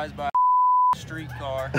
vandalized by a streetcar.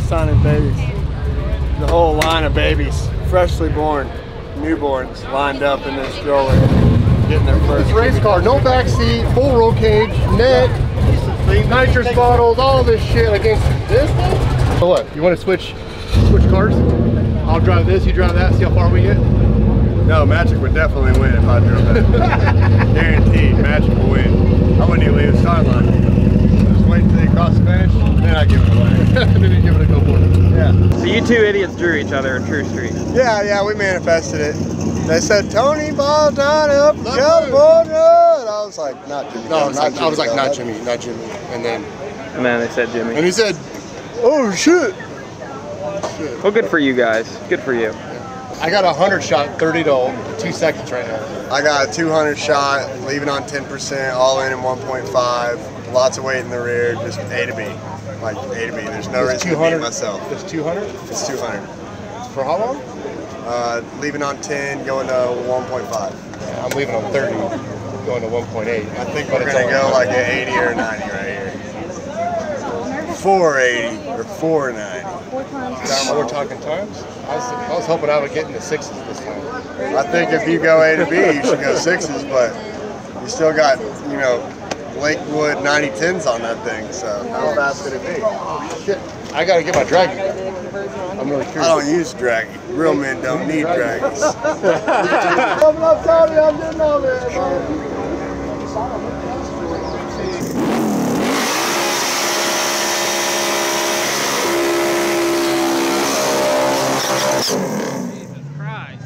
Signing babies. The whole line of babies, freshly born, newborns, lined up in this stroller, getting their first race car. No back seat, full roll cage, net, nitrous bottles, all this shit against this thing. So what? You want to switch cars? I'll drive this, you drive that. See how far we get. No, Magic would definitely win if I drove that. Guaranteed, Magic will win. I wouldn't even leave the start line. Wait until you cross the finish, then I give it away. Then you give it a go for it. Yeah. So you two idiots drew each other in True Street. Yeah, we manifested it. They said, Tony, ball down up, California. And I was like, not Jimmy. No, I was like, not Jimmy. And then they said Jimmy. And he said, oh shit. Well, good for you guys. Good for you. I got a 100 shot, 30 to 2 seconds right now. I got a 200 shot, leaving on 10%, all in 1.5. Lots of weight in the rear, just A to B. Like A to B. There's no reason to beat myself. It's 200? It's 200. For how long? Leaving on 10, going to 1.5. Yeah, I'm leaving on 30, going to 1.8. I think we're going to go like an 80 or 90 right here. 480 or 490. We're talking times? I was hoping I would get in the sixes this time. I think if you go A to B, you should go sixes, but you still got, you know, Lakewood 90-10s on that thing, so how fast could it be? Shit, I gotta get my draggy. I'm really curious. I don't use draggy. Real men don't need draggies. Coming up, Tony, I'm getting over there, Jesus Christ.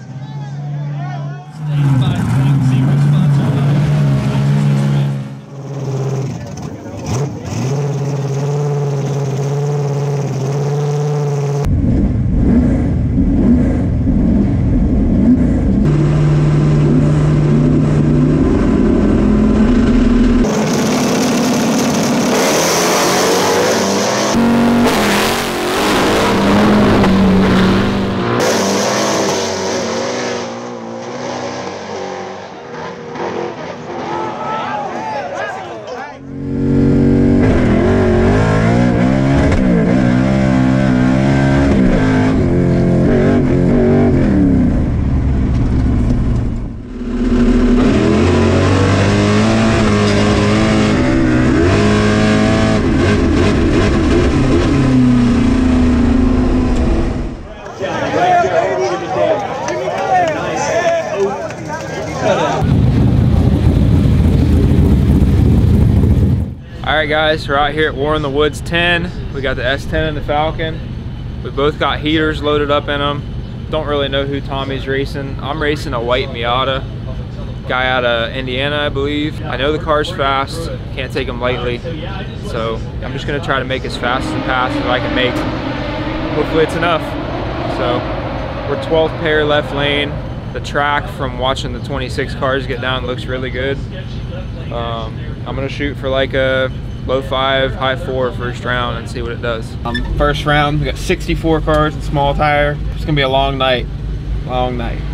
Alright guys, we're out here at War in the Woods 10. We got the S10 and the Falcon. We both got heaters loaded up in them. Don't really know who Tommy's racing. I'm racing a white Miata. Guy out of Indiana, I believe. I know the car's fast. Can't take him lightly. So I'm just gonna try to make as fast a pass as I can make. Hopefully it's enough. So we're 12th pair left lane. The track from watching the 26 cars get down looks really good. I'm gonna shoot for like a low 5, high 4 first round and see what it does. First round, we got 64 cars and small tire. It's gonna be a long night,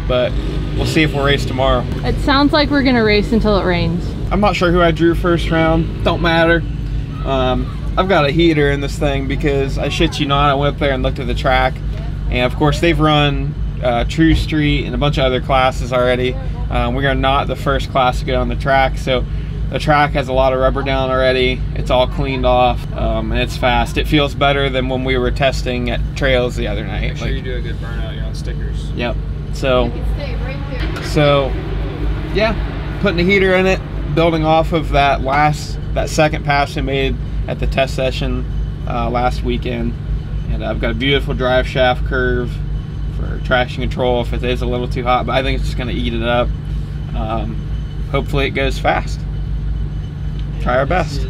but we'll see if we'll race tomorrow. It sounds like we're gonna race until it rains. I'm not sure who I drew first round, don't matter. I've got a heater in this thing because I shit you not, I went up there and looked at the track, and of course they've run True Street and a bunch of other classes already. We're not the first class to get on the track, so the track has a lot of rubber down already. It's all cleaned off, and it's fast. It feels better than when we were testing at trails the other night. Make sure you do a good burnout, you're on stickers. Yep. So yeah, putting a heater in it, building off of that second pass we made at the test session last weekend. And I've got a beautiful drive shaft curve for traction control if it is a little too hot, but I think it's just gonna eat it up. Hopefully it goes fast. Try our best.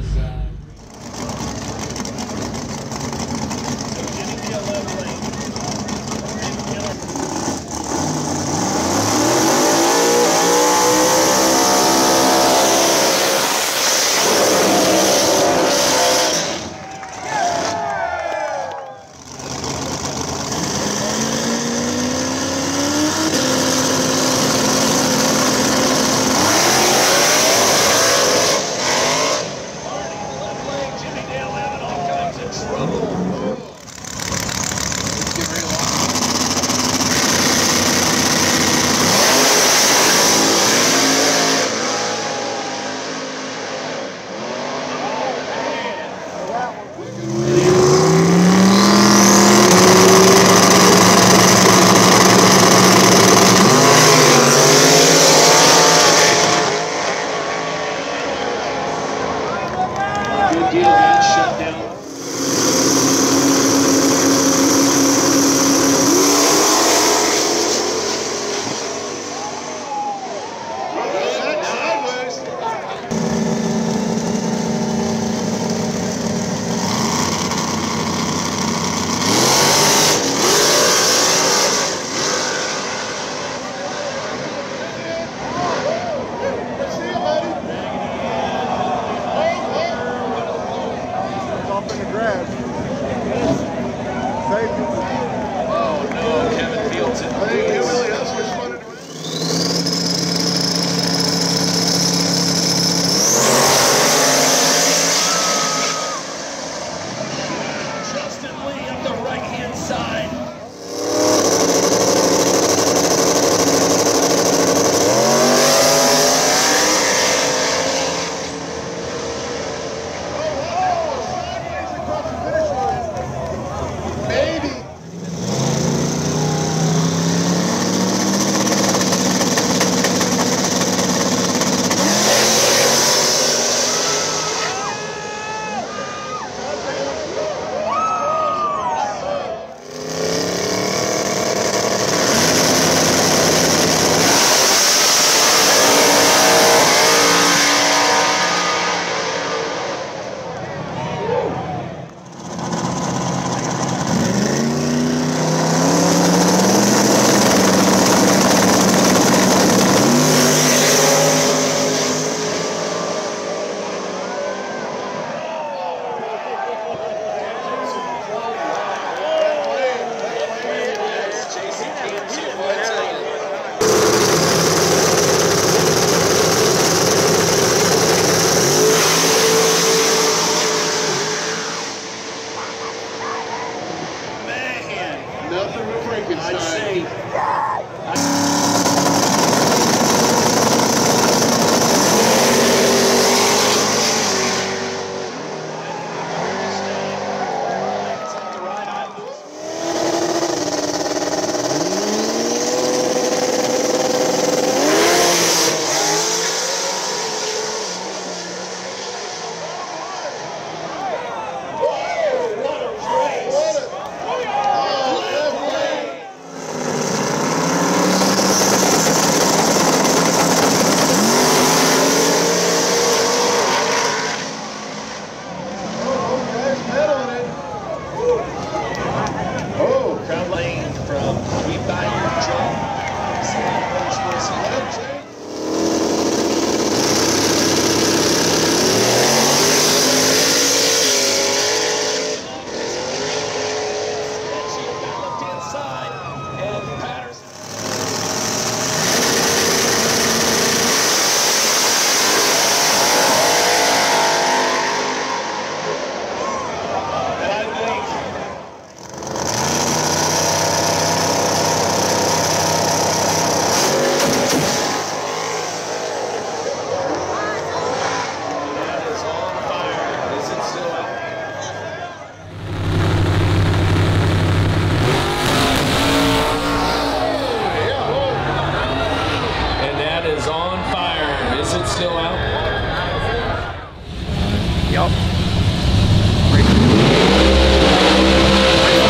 still out. Yup.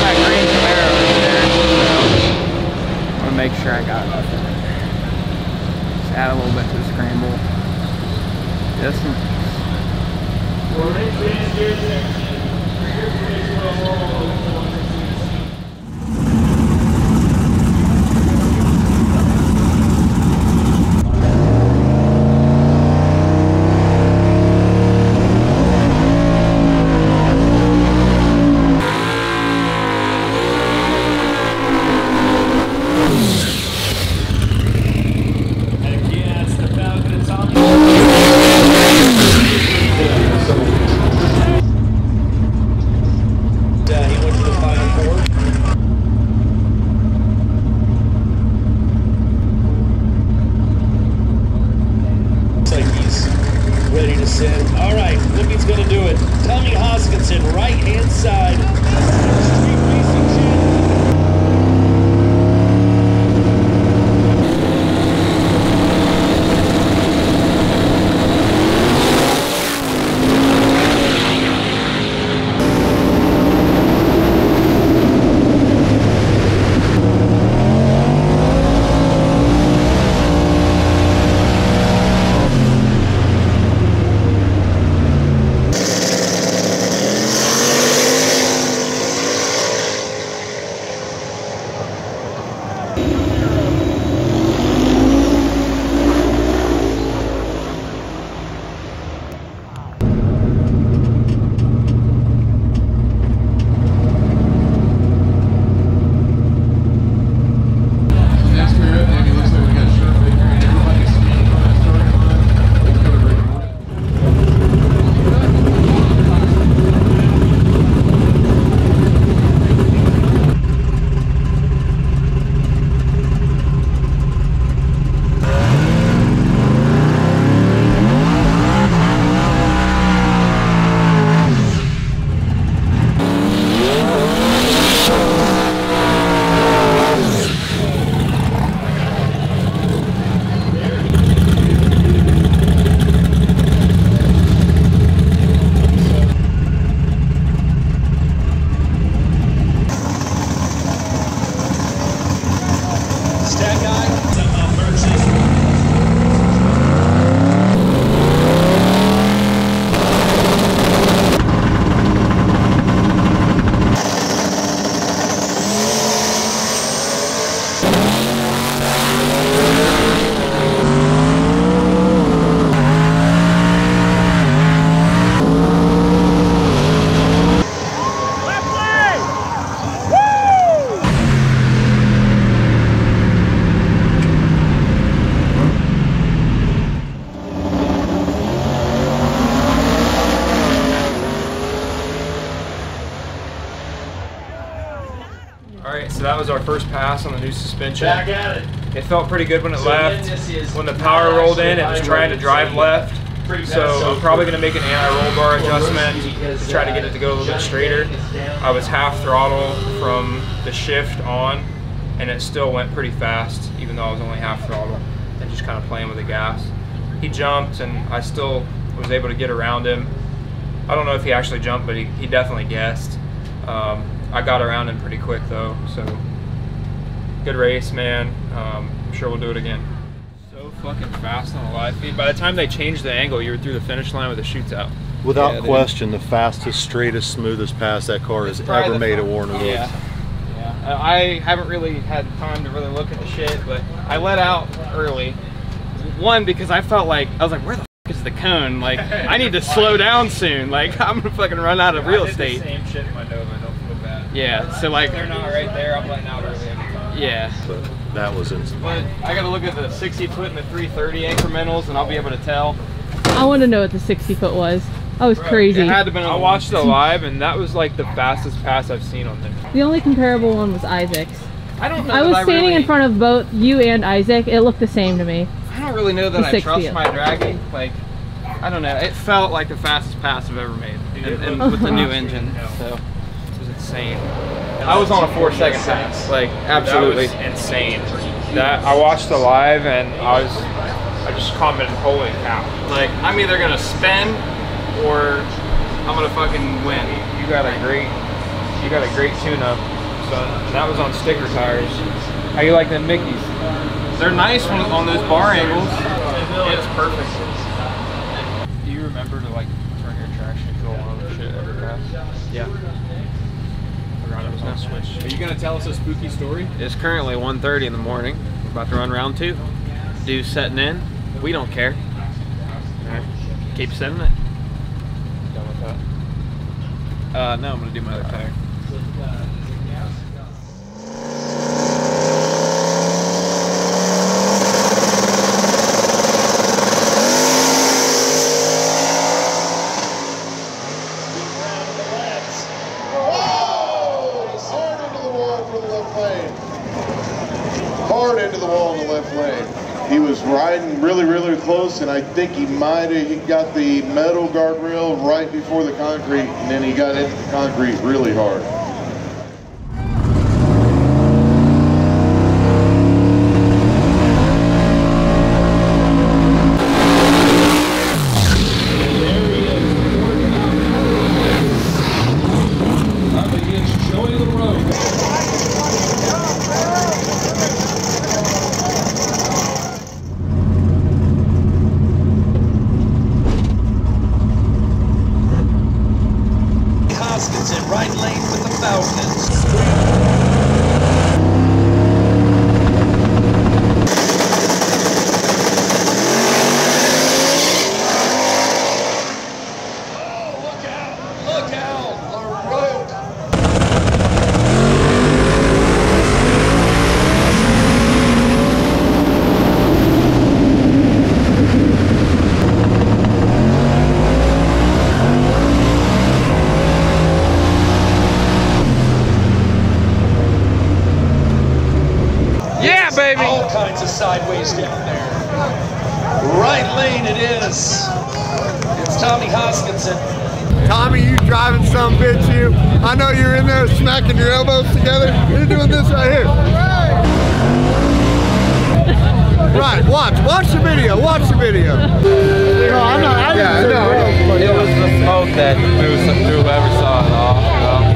That green Camaro right there. So I want to make sure I got enough in it. Just add a little bit to the scramble. Just some. All right, Lippy's going to do it. Tommy Hoskinson, right-hand side. Street Racing Channel. Alright, so that was our first pass on the new suspension. Back at it. It felt pretty good when it left. This is When the power rolled in, it was trying to drive left. So I'm probably going to make an anti-roll bar adjustment to try to get it to go a little bit straighter. I was half throttle from the shift on, and it still went pretty fast, even though I was only half throttle and just kind of playing with the gas. He jumped, and I still was able to get around him. I don't know if he actually jumped, but he definitely guessed. I got around him pretty quick though, so good race, man. I'm sure we'll do it again. So fucking fast on the live feed. By the time they changed the angle, you were through the finish line with the chutes out. Without question, the fastest, straightest, smoothest pass that car has ever made at Warren Woods. Yeah. I haven't really had time to really look at the shit, but I let out early. One, because I felt like, I was like, where the fuck is the cone? Like, I need to slow down soon. Like, I'm gonna fucking run out of real estate. Same shit in my Nova, I don't feel bad. Yeah, so like, if they're not right there, I'm letting out early every time. Yeah. But that was insane. But I gotta look at the 60-foot and the 330 incrementals, and I'll be able to tell. I want to know what the 60-foot was. That was crazy. It had to been. I watched the live, and that was like the fastest pass I've seen on there. The only comparable one was Isaac's. I don't know. I was standing in front of both you and Isaac. It looked the same to me. I don't really know that I trust my dragging. Like, I don't know. It felt like the fastest pass I've ever made, and with the new engine. So it was insane. I was on a 4-second pass. Like, absolutely That was insane. That I watched the live, and I just commented, holy cow. Like, I'm either gonna spin or I'm gonna fucking win. You got a great tune-up, son. And that was on sticker tires. How you like them Mickeys? They're nice on those bar angles. It's perfect. Do you remember to like turn your traction control on and shit every pass? Yeah. Forgot it was on switch. Are you gonna tell us a spooky story? It's currently 1:30 in the morning. We're about to run round 2. Dude's setting in. We don't care. Alright. Keep setting it. Done with that? No, I'm gonna do my other tire. Hard into the wall in the left lane. He was riding really, really close, and I think he got the metal guardrail right before the concrete, and then he got into the concrete really hard. Right lane with the Falcons. Baby. All kinds of sideways down there. Right lane it is. It's Tommy Hoskinson. Tommy, you driving some bitch, you. I know you're in there smacking your elbows together. You're doing this right here. Right, watch the video, watch the video. No, I'm not. It was the smoke that threw whoever saw it off, you know?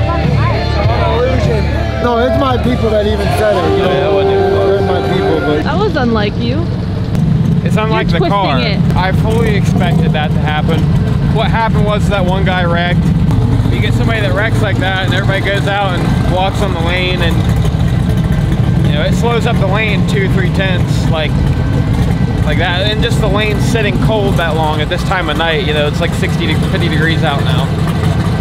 No, it's my people that even said it. You know, they're my people, but That was unlike you. It's unlike the car. I fully expected that to happen. What happened was that one guy wrecked. You get somebody that wrecks like that, and everybody goes out and walks on the lane, and you know it slows up the lane 2-3 tenths, like that. And just the lane sitting cold that long at this time of night, you know, it's like 60 to 50 degrees out now.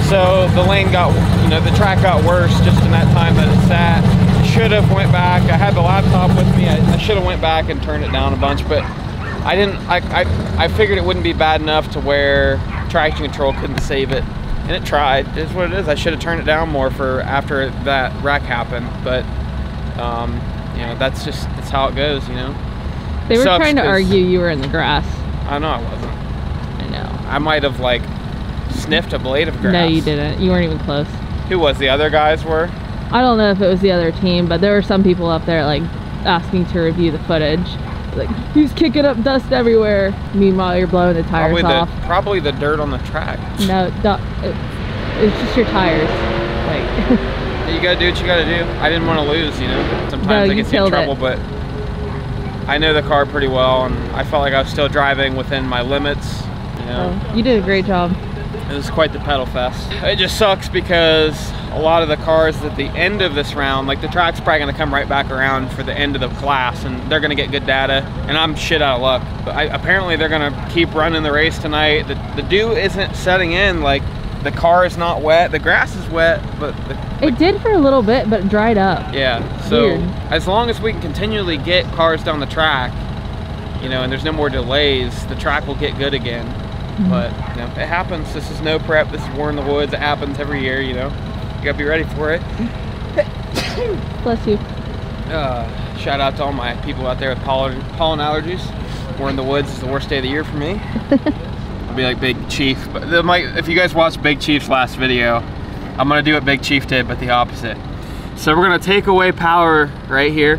So the lane got, you know, the track got worse just in that time that it sat. Should have went back. I had the laptop with me. I should have went back and turned it down a bunch, but I didn't. I figured it wouldn't be bad enough to where traction control couldn't save it, and it tried. It's what it is. I should have turned it down more for after that wreck happened, but you know, that's how it goes. You know. They were trying to argue you were in the grass. I know I wasn't. I know. I might have like sniffed a blade of grass. No, you didn't. You weren't even close. Who was the other guys were? I don't know if it was the other team, but there were some people up there like asking to review the footage. Like, he's kicking up dust everywhere. Meanwhile, you're blowing the tires off. Probably the dirt on the track. No, it's just your tires. Like, you gotta do what you gotta do. I didn't want to lose, you know. Sometimes no, I get in trouble, but I know the car pretty well, and I felt like I was still driving within my limits. You know, you did a great job. It was quite the pedal fest. It just sucks because a lot of the cars at the end of this round, like the track's probably gonna come right back around for the end of the class, and they're gonna get good data, and I'm shit out of luck. But apparently they're gonna keep running the race tonight. The dew isn't setting in, like the car is not wet, the grass is wet, but it did for a little bit, but it dried up. Yeah, so weird. As long as we can continually get cars down the track, you know, and there's no more delays, the track will get good again. But you know, it happens. This is no prep. This is War in the Woods. It happens every year, you know. You gotta be ready for it. Bless you. Shout out to all my people out there with pollen allergies. War in the Woods is the worst day of the year for me. I'll be like Big Chief. But if you guys watched Big Chief's last video, I'm gonna do what Big Chief did, but the opposite. So we're gonna take away power right here.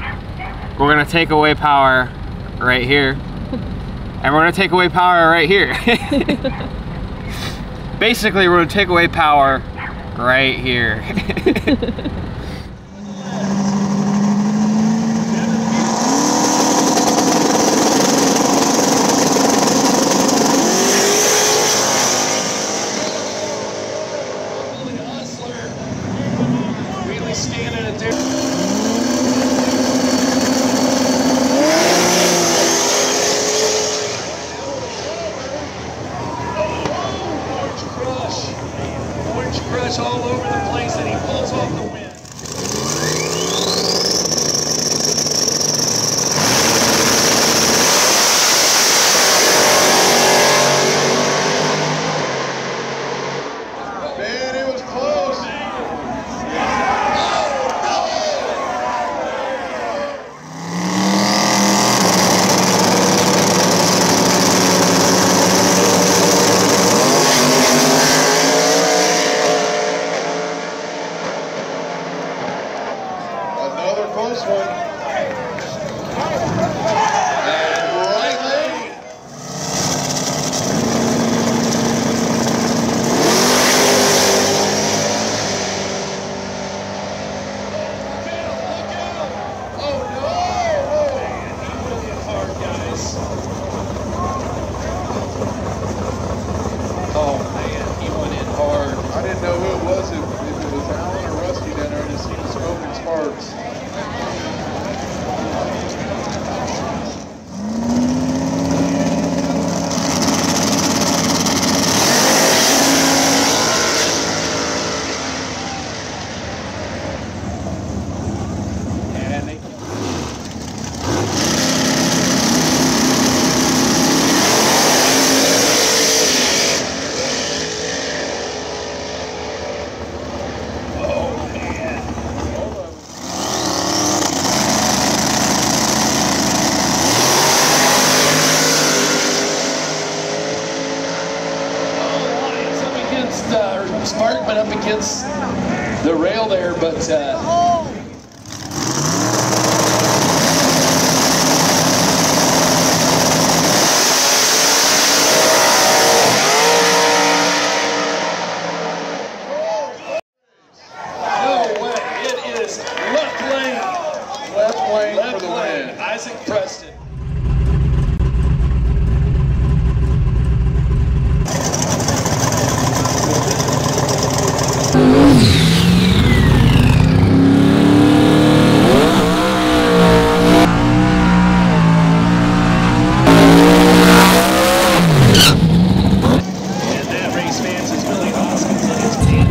We're gonna take away power right here. And we're gonna take away power right here. Basically, we're gonna take away power right here. Really standing it there. Orange crush all over the place, and he pulls off the win. Man, it was close. Another close one. And right lane. Oh man, he went in hard. I didn't know who it was, if it was Alan or Rusty down there. I just seen smoke and sparks. And they Spark went up against the rail there, but no way. It is left lane. Left lane Left for the lane. win. Isaac Preston. And that race fans is Billy Hoskins and his team.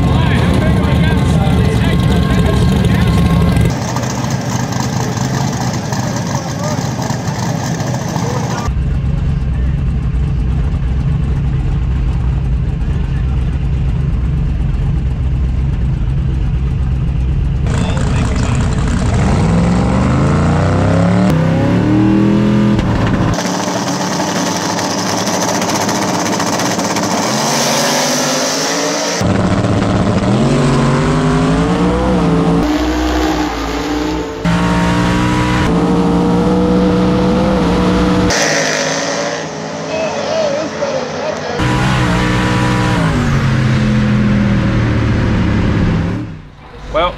Well,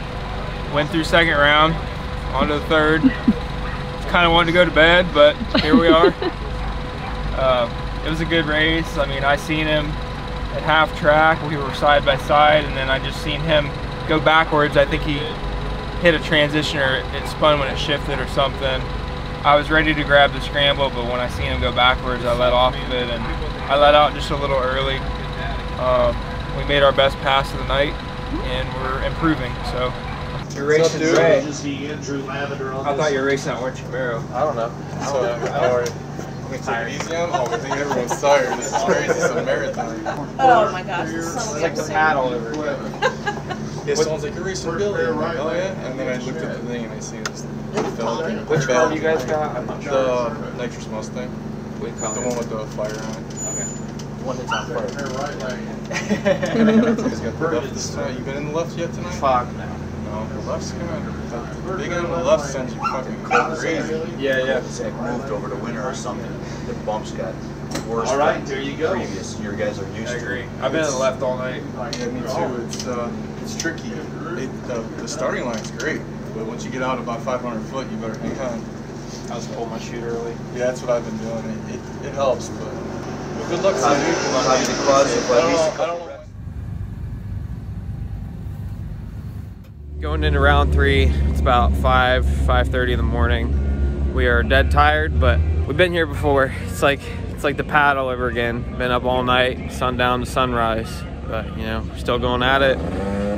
went through second round, on to the third. Kind of wanted to go to bed, but here we are. It was a good race. I mean, I seen him at half track. We were side by side, and then I just seen him go backwards. I think he hit a transition or it spun when it shifted or something. I was ready to grab the scramble, but when I seen him go backwards, I let off of it, and I let out just a little early. We made our best pass of the night, and we're improving. So you're racing Ray. I thought you were racing that orange Camaro. I don't know. So, how are you? Tired. Easy on? Oh, I think everyone's tired. This is crazy. It's a marathon. Oh my gosh, this is It's like the pad all over again. Yeah, someone's like, you're racing Billy. I'm like, oh yeah? And then I looked at the thing and I seen this. Which car you guys got? I'm not sure. The nitrous Mustang. We call The one with the fire on it. Okay. One that's on fire. He's got the left this time. You been in the left yet tonight? Fuck no. No. know, the left's kind of, the big end of the left sends you fucking crazy. Yeah. Say it moved over to winter or something. The bumps got worse. All right, there you go. Previous, your guys are used I to. agree. I've been in the left all night. Yeah, me too. It's tricky. The starting line's great, but once you get out about 500 foot, you better hang on. I was pulled my chute early. Yeah, that's what I've been doing. It helps, but good luck to you. Probably the closet, but at least a couple. Going into round 3, it's about 5:30 in the morning. We are dead tired, but we've been here before. It's like the pad all over again. Been up all night, sundown to sunrise. But you know, we're still going at it.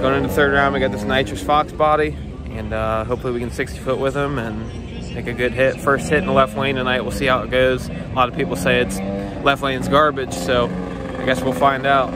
Going into the 3rd round, we got this nitrous fox body, and hopefully we can 60 foot with him and make a good hit. First hit in the left lane tonight. We'll see how it goes. A lot of people say it's left lane's garbage, so I guess we'll find out.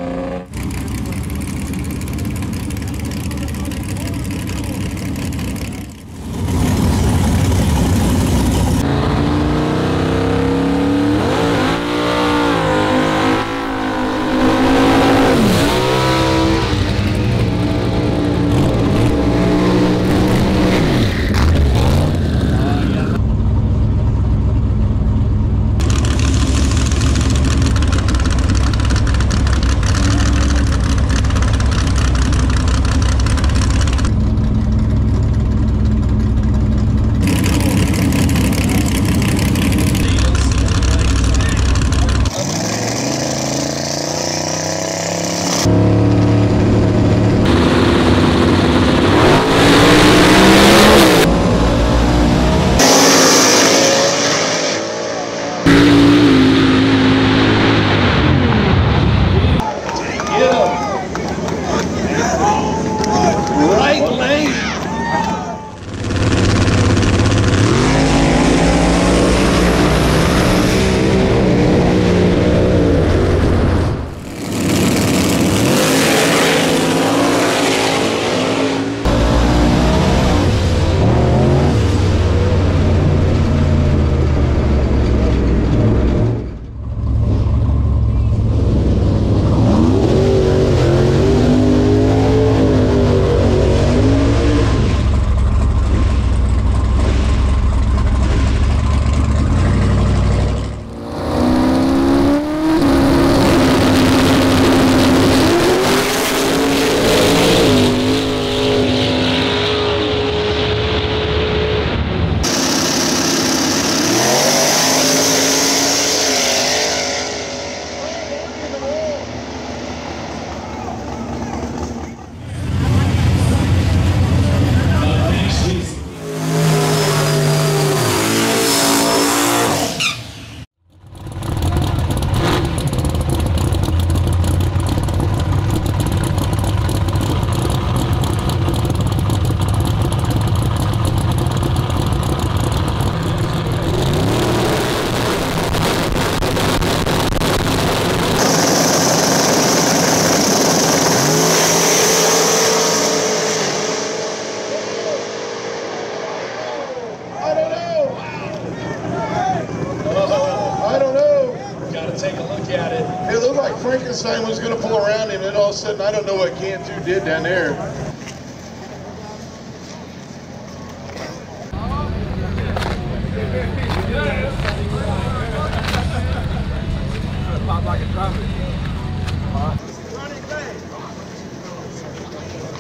Frankenstein was going to pull around him, and then all of a sudden, I don't know what Cantu did down there.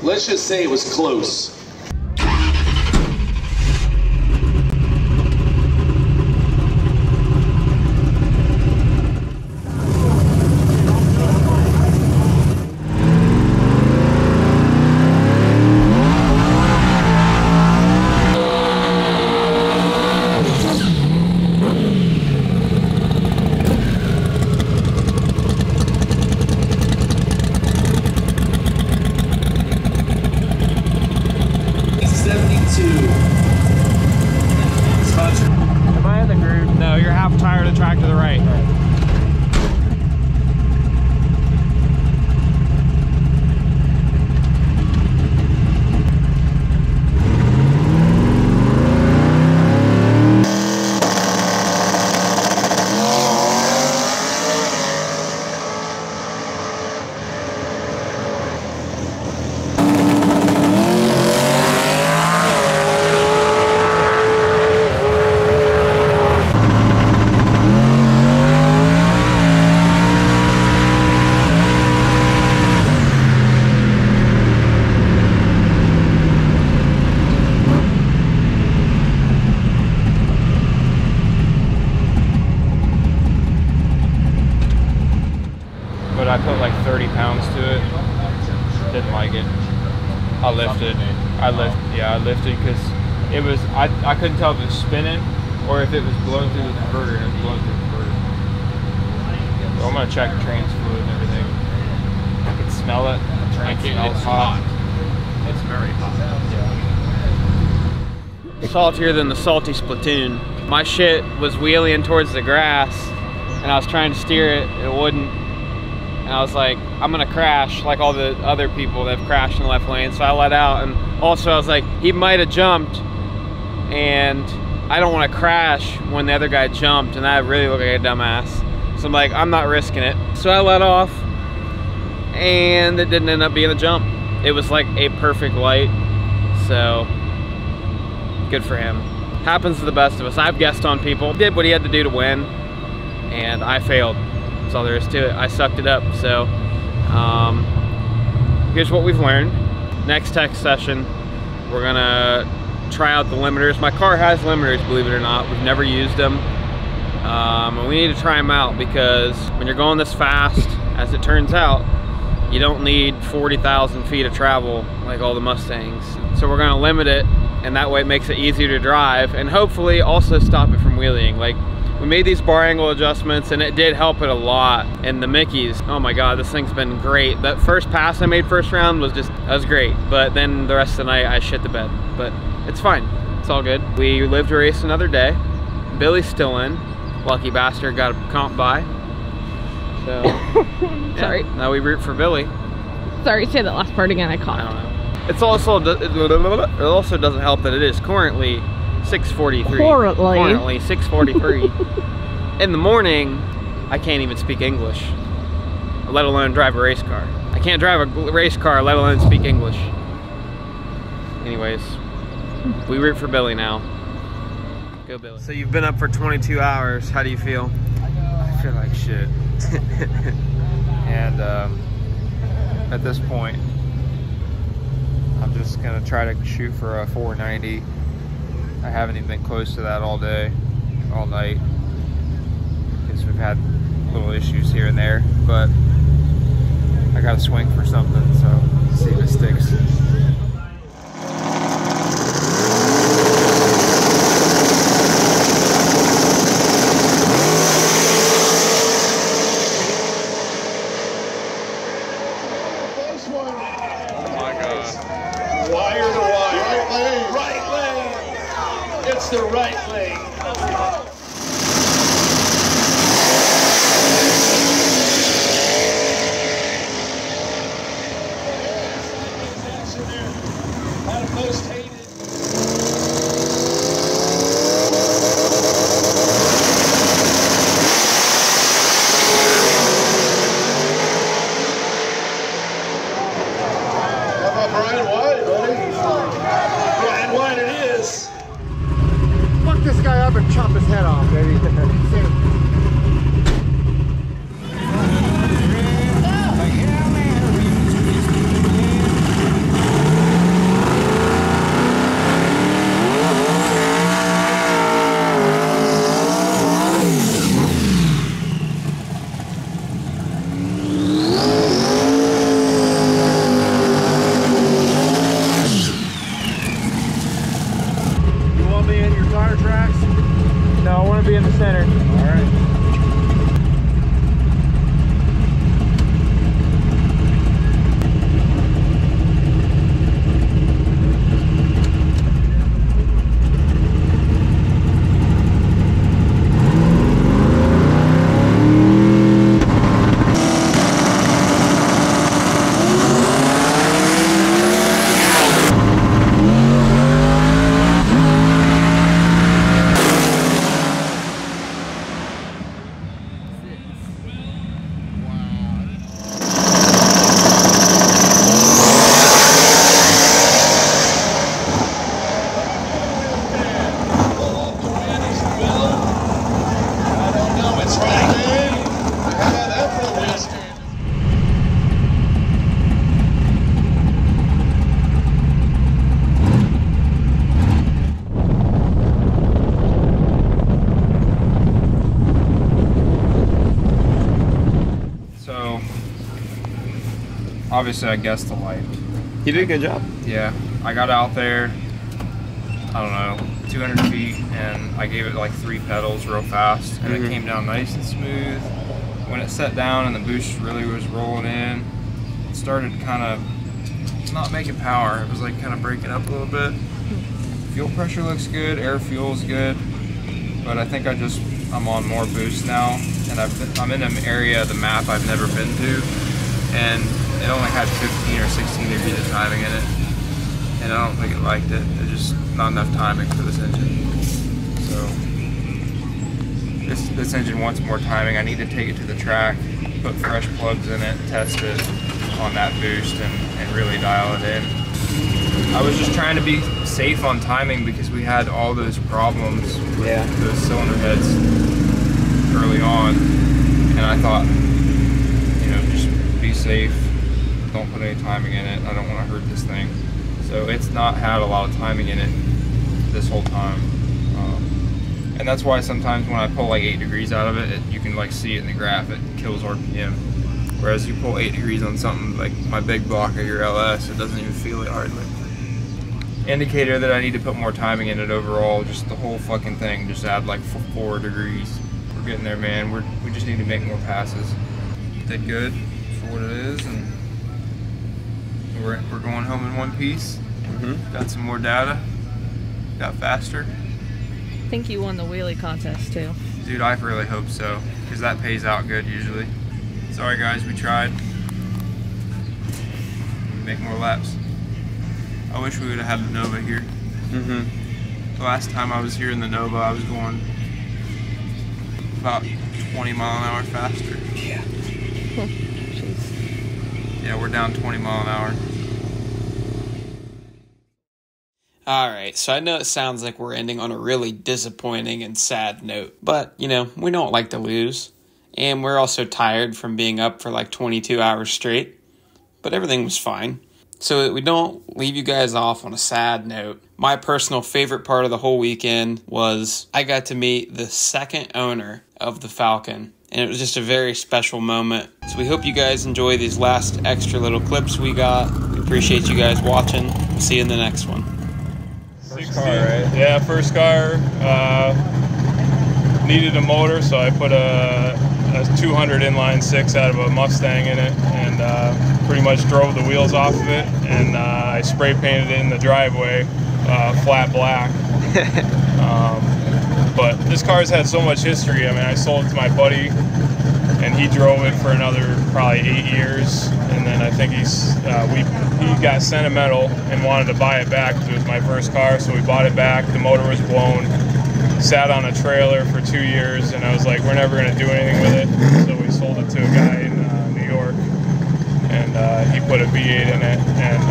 Let's just say it was close. I put like 30 pounds to it. Didn't like it. I lifted because it was, I couldn't tell if it was spinning or if it was blowing through the converter, and it was blowing through the converter. So I'm gonna check trans fluid and everything. I can smell it. It smells hot. It's very hot. Yeah. Saltier than the salty Splatoon. My shit was wheeling towards the grass, and I was trying to steer it, it wouldn't. And I was like, I'm gonna crash like all the other people that have crashed in the left lane. So I let out, and also I was like, he might have jumped, and I don't want to crash when the other guy jumped, and I really look like a dumbass. So I'm like, I'm not risking it. So I let off, and it didn't end up being a jump. It was like a perfect light, so good for him. Happens to the best of us. I've guessed on people. He did what he had to do to win, and I failed. That's all there is to it. I sucked it up. So here's what we've learned. Next tech session, we're gonna try out the limiters. My car has limiters, believe it or not. We've never used them. And we need to try them out, because when you're going this fast, as it turns out, you don't need 40,000 feet of travel like all the Mustangs. So we're gonna limit it, and that way it makes it easier to drive, and hopefully also stop it from wheeling. Like, we made these bar angle adjustments, and it did help it a lot. And the Mickeys, oh my God, this thing's been great. That first pass I made first round was just, that was great. But then the rest of the night I shit the bed, but it's fine, it's all good. We live to race another day. Billy's still in. Lucky bastard got a comp by. So, yeah, sorry. Now we root for Billy. Sorry, say that last part again, I caught. I don't know. It's also, it also doesn't help that it is currently 6:43. Currently 6:43. In the morning, I can't even speak English, let alone drive a race car. I can't drive a race car, let alone speak English. Anyways, we root for Billy now. Go Billy. So you've been up for 22 hours. How do you feel? I feel like shit. And at this point, I'm just gonna try to shoot for a 490. I haven't even been close to that all day, all night, because we've had little issues here and there, but I gotta swing for something, so see if it sticks. The right lane. Brian White, buddy. Brian White it is. Fuck this guy up and chop his head off, baby. No, I want to be in the center. All right. obviously I guessed the light. You did a good job. Yeah, I got out there, I don't know, 200 feet, and I gave it like 3 pedals real fast, and it came down nice and smooth. When it set down and the boost really was rolling in, it started kind of not making power. It was like kind of breaking up a little bit. Fuel pressure looks good, air fuel's good, but I think I'm on more boost now, and I'm in an area of the map I've never been to, and it only had 15 or 16 degrees of timing in it, and I don't think it liked it. There's just not enough timing for this engine. So this engine wants more timing. I need to take it to the track, put fresh plugs in it, test it on that boost, and really dial it in. I was just trying to be safe on timing because we had all those problems with those cylinder heads early on, and I thought, you know, just be safe, don't put any timing in it, I don't want to hurt this thing. So it's not had a lot of timing in it this whole time, and that's why sometimes when I pull like 8 degrees out of it, you can like see it in the graph, it kills RPM. Whereas you pull 8 degrees on something like my big block or your LS, it doesn't even feel it hardly. Indicator that I need to put more timing in it overall, just the whole fucking thing, just add like 4 degrees. We're getting there, man. We just need to make more passes. Did good for what it is, and we're going home in one piece. Got some more data, got faster. I think you won the wheelie contest too. Dude, I really hope so, because that pays out good usually. Sorry guys, we tried. Make more laps. I wish we would have had the Nova here. The last time I was here in the Nova, I was going about 20 mile an hour faster. Yeah. Jeez. Yeah, we're down 20 mile an hour. Alright, so I know it sounds like we're ending on a really disappointing and sad note, but, you know, we don't like to lose. And we're also tired from being up for like 22 hours straight. But everything was fine. So that we don't leave you guys off on a sad note, my personal favorite part of the whole weekend was I got to meet the second owner of the Falcon. And it was just a very special moment. So we hope you guys enjoy these last extra little clips we got. We appreciate you guys watching. We'll see you in the next one. First car, right? Yeah, first car. Needed a motor, so I put a 200 inline 6 out of a Mustang in it, and pretty much drove the wheels off of it, and I spray painted it in the driveway flat black. But this car's had so much history. I mean, I sold it to my buddy, and he drove it for another probably 8 years, and then I think he got sentimental and wanted to buy it back because it was my first car, so we bought it back. The motor was blown. Sat on a trailer for 2 years, and I was like, we're never going to do anything with it. So we sold it to a guy in New York, and he put a V8 in it. And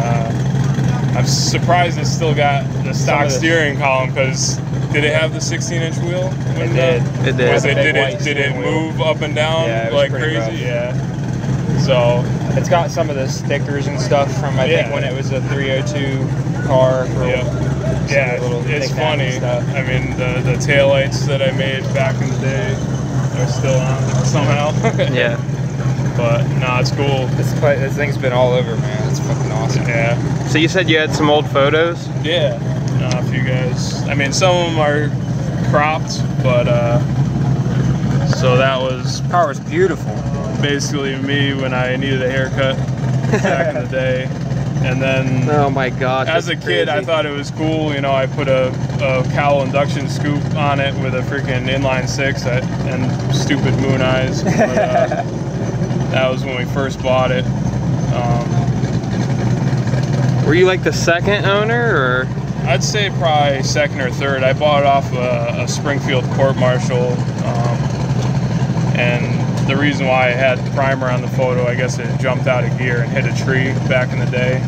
I'm surprised it still got the stock steering column, because did it have the 16-inch wheel? It did. It did. Did it move up and down like crazy? Rough. Yeah. So it's got some of the stickers and stuff from I think when it was a 302 car. Yeah, it's funny. I mean, the taillights that I made back in the day are still on somehow. Yeah. But, no, it's cool. This thing's been all over, man. It's fucking awesome. Yeah. So you said you had some old photos? Yeah. A few guys. I mean, some of them are cropped, but, so that was... The car was beautiful. Basically me when I needed a haircut back in the day. And then, oh my god! As a kid, I thought it was cool. You know, I put a cowl induction scoop on it with a freaking inline 6 and stupid moon eyes. But, that was when we first bought it. Were you like the second owner, or? I'd say probably second or third. I bought it off a Springfield court martial, and the reason why I had primer on the photo, I guess it jumped out of gear and hit a tree back in the day.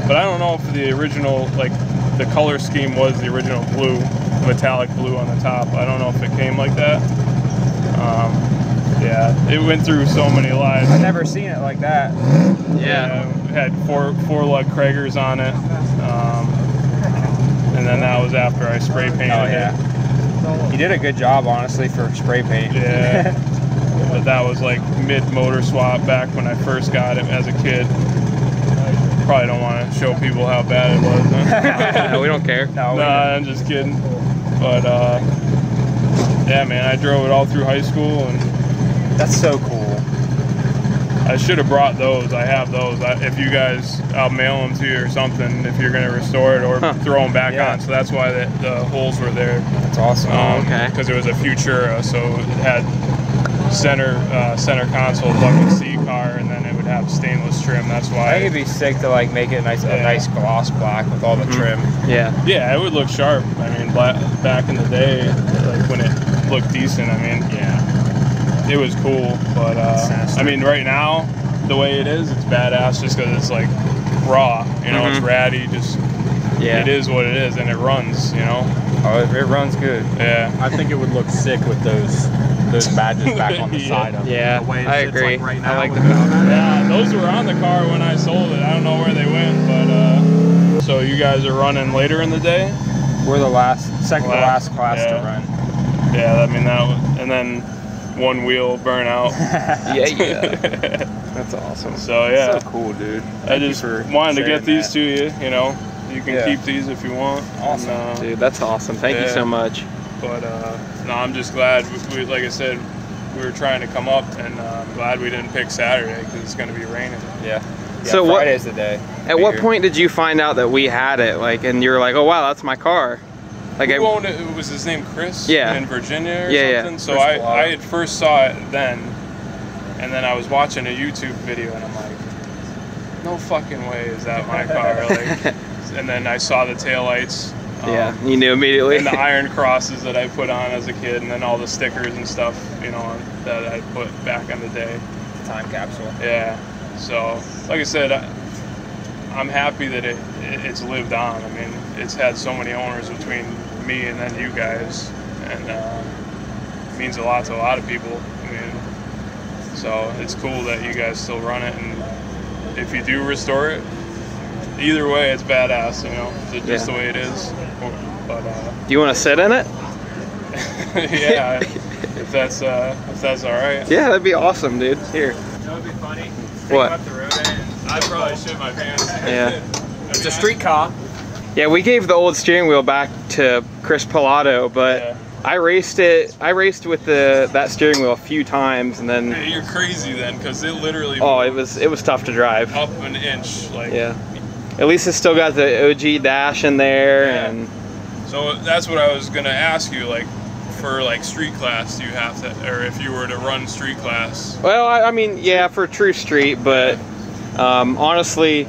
But I don't know if the original, like the color scheme was the original blue, metallic blue on the top. I don't know if it came like that. Yeah, it went through so many lives. I've never seen it like that. Yeah, it had four lug Kragers on it. And then that was after I spray painted it. You did a good job, honestly, for spray paint. Yeah. but that was like mid motor swap back when I first got it as a kid. Probably don't want to show people how bad it was. Huh? No, we don't care. No, I'm just kidding. But yeah, man, I drove it all through high school, and that's so cool. I should have brought those. I have those. If you guys, I'll mail them to you or something if you're going to restore it or throw them back on. So that's why the holes were there. That's awesome. Okay. Because it was a Futura, so it had center console bucket seat car, and then it would have stainless trim. That's why. I think it'd be sick to like make it a nice gloss black with all the trim. Yeah. Yeah, it would look sharp. I mean, back in the day, like when it looked decent. I mean, it was cool, but I mean, right now, the way it is, it's badass just because it's like raw, you know, it's ratty, just, it is what it is, and it runs, you know. Oh, it runs good. Yeah. I think it would look sick with those badges back on the side of it. Yeah, the way it I sits, agree. like right now, I like the Falcon. Yeah, those were on the car when I sold it. I don't know where they went, but, so you guys are running later in the day? We're the second to last class to run. Yeah, I mean, that was, and then one wheel burn out. Yeah. That's awesome. So yeah, so cool, dude. I just wanted to get these to you. You know, you can keep these if you want. Awesome, and, dude. That's awesome. Thank you so much. But no, I'm just glad. We, like I said, we were trying to come up, and I'm glad we didn't pick Saturday because it's going to be raining. Yeah. So Friday's the day. At what point did you find out that we had it? Like, and you were like, oh wow, that's my car. Like Who owned it? Was his name Chris? Yeah. In Virginia or something? Yeah. So I had first saw it then, and then I was watching a YouTube video, and I'm like, no fucking way is that my car. Like, and then I saw the taillights. Yeah, you knew immediately. And the iron crosses that I put on as a kid, and then all the stickers and stuff, you know, that I put back in the day. Time capsule. Yeah. So, like I said, I'm happy that it's lived on. I mean, it's had so many owners between me and then you guys, and it means a lot to a lot of people. I mean, so it's cool that you guys still run it, and if you do restore it, either way, it's badass. You know, it's just the way it is. But do you want to sit in it? Yeah, if that's all right. Yeah, that'd be awesome, dude. Here. That would be funny. What? Up the road, I'd probably shit my pants. Yeah. It's a street car. Yeah, we gave the old steering wheel back to Chris Pilato, but I raced it. I raced with that steering wheel a few times, and then. Hey, you're crazy then, because it literally. Oh, it was tough to drive. Up an inch, like. Yeah. At least it's still got the OG dash in there, and. So that's what I was gonna ask you, like. For like street class, do you have to, or if you were to run street class? Well, I mean, yeah, for true street, but honestly,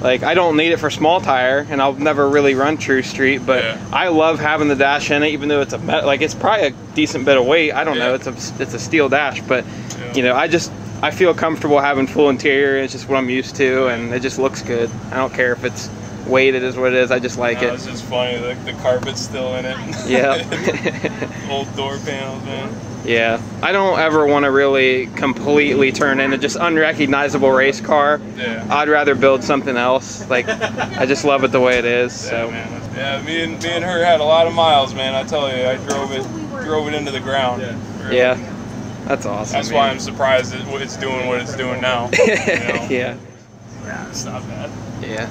like I don't need it for small tire, and I'll never really run true street. But I love having the dash in it, even though it's it's probably a decent bit of weight. I don't know, it's a steel dash, but you know, I feel comfortable having full interior. It's just what I'm used to, and it just looks good. I don't care if it's weight, it is what it is. I just like it. It's just funny, like the carpet's still in it. Yeah. Old door panels, man. Yeah. I don't ever want to really completely turn into just unrecognizable race car. Yeah. I'd rather build something else. Like, I just love it the way it is. So. Man. Yeah, me and her had a lot of miles, man. I tell you, I drove it into the ground. Really. Yeah. That's awesome. That's why I'm surprised it's doing what it's doing now. You know? Yeah. It's not bad. Yeah.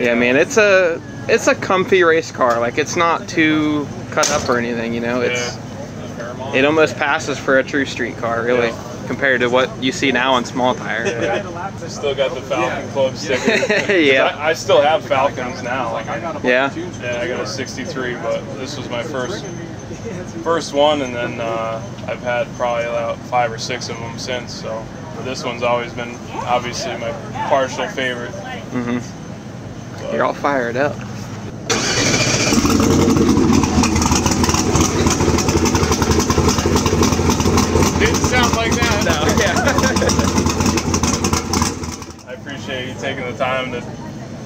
Yeah, man, it's a comfy race car. Like, it's not too cut up or anything, you know. It almost passes for a true street car, really, compared to what you see now on small tire. Yeah. Still got the Falcon Club sticker. Yeah. I still have Falcons now. Yeah. Yeah, I got a '63, but this was my first one, and then I've had probably about 5 or 6 of them since. So this one's always been obviously my partial favorite. Mm-hmm. You're all fired up. Didn't sound like that. No, yeah. I appreciate you taking the time to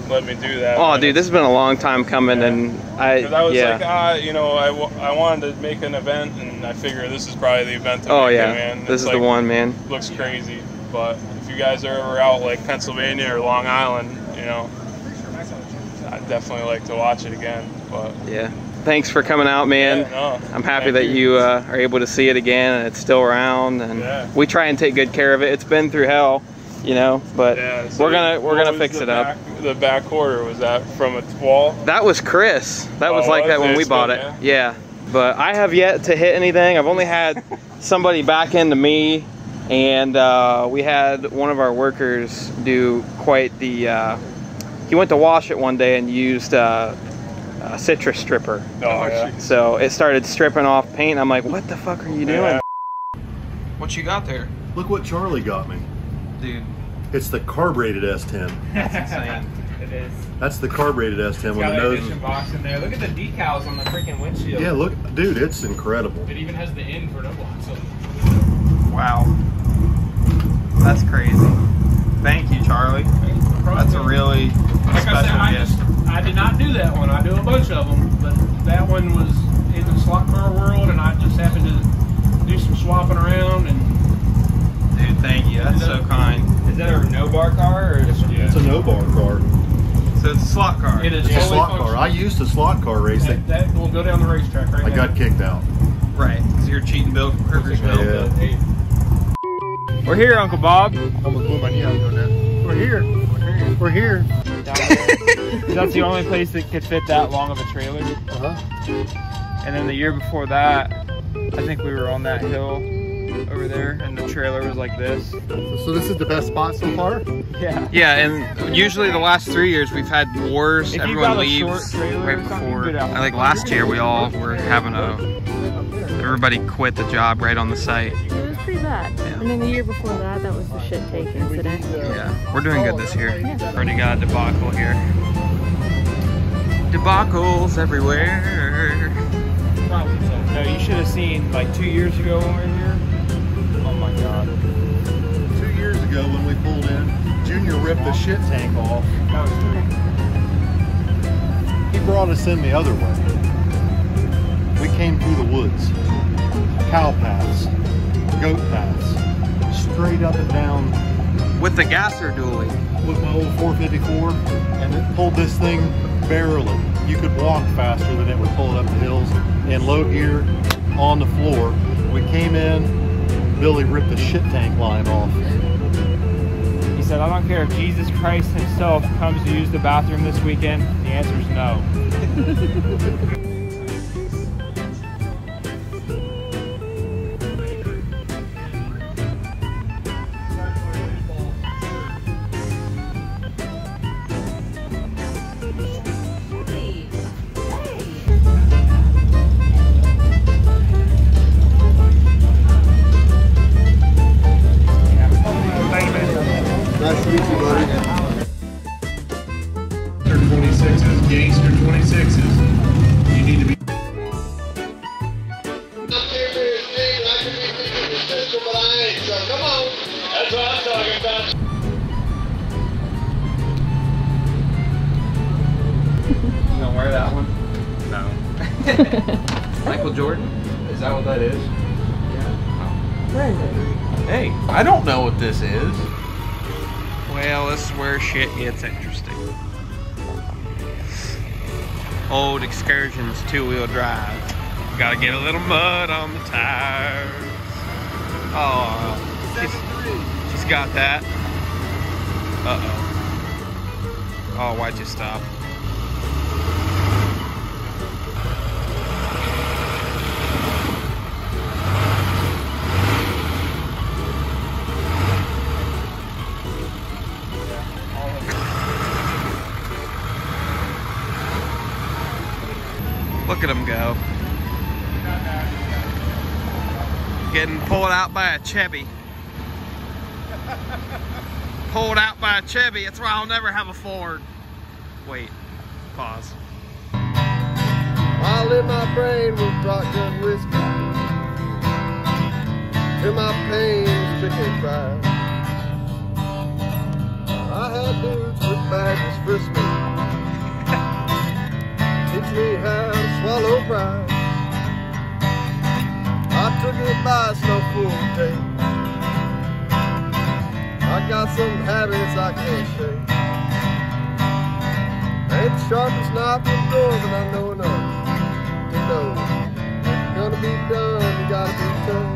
let me do that. Oh, dude, this has been a long time coming, and I was like, you know, I wanted to make an event, and I figure this is probably the event to make it, man. This is like, the one, man. Looks crazy, but if you guys are ever out like Pennsylvania or Long Island, you know, I'd definitely like to watch it again. But yeah, thanks for coming out, man. Yeah, no, I'm happy that you are able to see it again and it's still around, and we try and take good care of it. It's been through hell, you know, but so we're gonna fix it up. The back quarter, was that from a wall? That was Chris. That was like that when we bought it. Yeah, but I have yet to hit anything. I've only had somebody back into me, and we had one of our workers do quite the. He went to wash it one day and used a citrus stripper. Oh, yeah. So it started stripping off paint. I'm like, what the fuck are you doing? What you got there? Look what Charlie got me. Dude. It's the carbureted S10. That's insane. It is. That's the carbureted S10 It's with got the an nose. ignition box in there. Look at the decals on the freaking windshield. Yeah, look, dude, it's incredible. It even has the N for no box. Wow. That's crazy. Thank you, Charlie. That's a really special gift. I did not do that one. I do a bunch of them, but that one was in the slot car world, and I just happened to do some swapping around. And dude, thank you. That's so kind. Is that a no-bar car? Or It's a no-bar car. So it's a slot car. It is a slot car. I used a slot car racing. That will go down the racetrack right now. I got kicked out. Right, because you're cheating Bill from Kirkersville. Yeah. We're here, Uncle Bob. We're here. We're here. That's the only place that could fit that long of a trailer. And then the year before that, I think we were on that hill over there, and the trailer was like this. So this is the best spot so far? Yeah. Yeah, and usually the last 3 years we've had wars. If Everyone you got a leaves short trailer right or something, before. good out. I think last year we all were having everybody quit the job right on the site. It was pretty bad. Yeah. And then the year before that, that was the shit take incident. Yeah, we're doing good this year. Yeah. Already got a debacle here. Debacles everywhere. No, you should have seen like 2 years ago when we were here. Oh my God. 2 years ago when we pulled in, Junior ripped the shit tank off. That was great. He brought us in the other way. We came through the woods, cow paths, goat paths, straight up and down. With the gasser dually. With my old 454, and it pulled this thing barely. You could walk faster than it would pull it up the hills. In low gear, on the floor. We came in, Billy ripped the shit tank line off. He said, I don't care if Jesus Christ himself comes to use the bathroom this weekend. The answer is no. Nice to meet you, buddy. 26s, gangster 26s. You need to be. Come on. That's what I'm talking about. You gonna wear that one? No. Michael Jordan? Is that what that is? Brandon. Hey, I don't know what this is. Well, this is where shit gets interesting. Old Excursions 2-wheel drive. Gotta get a little mud on the tires. Oh, she's got that. Uh-oh. Oh, why'd you stop? Look at him go. Getting pulled out by a Chevy. Pulled out by a Chevy. That's why I'll never have a Ford. Wait. Pause. I'll in my brain with shotgun whiskey. Till my pain's chicken fried. I had dudes with badges frisk me. Teach me how to swallow pride. I took it by no full tape. I got some habits I can't shake. Ain't the sharpest knife in the drawer, but I know enough the door. If you're gonna be dumb, you gotta be tough.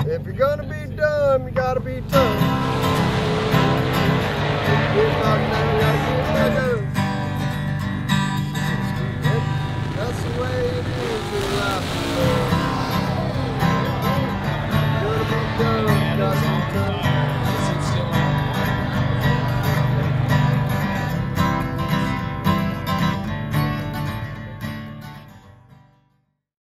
If you're gonna be dumb, you gotta be tough.